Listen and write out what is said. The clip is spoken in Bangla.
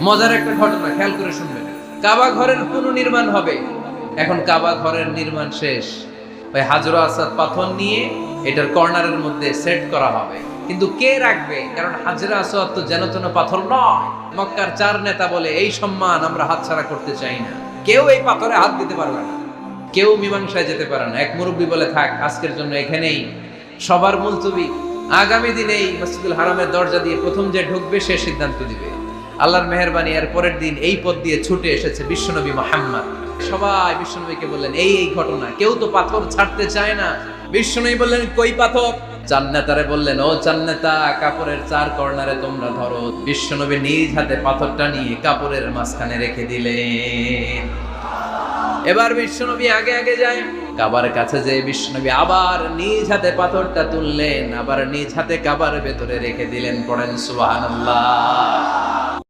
মজার একটা ঘটনা, খেয়াল করে শুনবেন। কাবা ঘরের পুনর্নির্মাণ হবে। এখন কাবা ঘরের নির্মাণ শেষ, ওই হাজর আসাদ পাথর নিয়ে এটার কর্নারের মধ্যে সেট করা হবে। কিন্তু কে রাখবে? কারণ হাজর আসাদ তো যেন তেন পাথর নয়। মক্কার 4 নেতা বলে এই সম্মান আমরা হাতছাড়া করতে চাই না, কেউ এই পাথরে হাত দিতে পারবে না, কেউ মীমাংসায় যেতে পারে না। এক মুরব্বী বলে, থাক আজকের জন্য এখানেই, সবার মুলতবি, আগামী দিনেই মসজিদুল হারামের দরজা দিয়ে প্রথম যে ঢুকবে সে সিদ্ধান্ত দিবে। আল্লাহর মেহেরবানি, এর পরের দিন এই পথ দিয়ে ছুটে এসেছে বিশ্বনবী মুহাম্মদ। সবাই বিশ্বনবীকে বললেন, এই এই ঘটনা, কেউ তো পাথর ছাড়তে চায় না। বিশ্বনবী বললেন, কই পাথর? জান্নাতারে বললেন, ও জান্নাতা, কাপড়ের 4 কর্নারে তোমরা ধরো। বিশ্বনবী নিজ হাতে পাথরটা নিয়ে কাপড়ের মাঝখানে রেখে দিলেন। এবার বিশ্বনবী আগে আগে যায়, কাবার কাছে যে বিশ্বনবী আবার নিজ হাতে পাথরটা তুললেন, আবার নিজ হাতে কাবার ভেতরে রেখে দিলেন। পড়েন সুবহানাল্লাহ।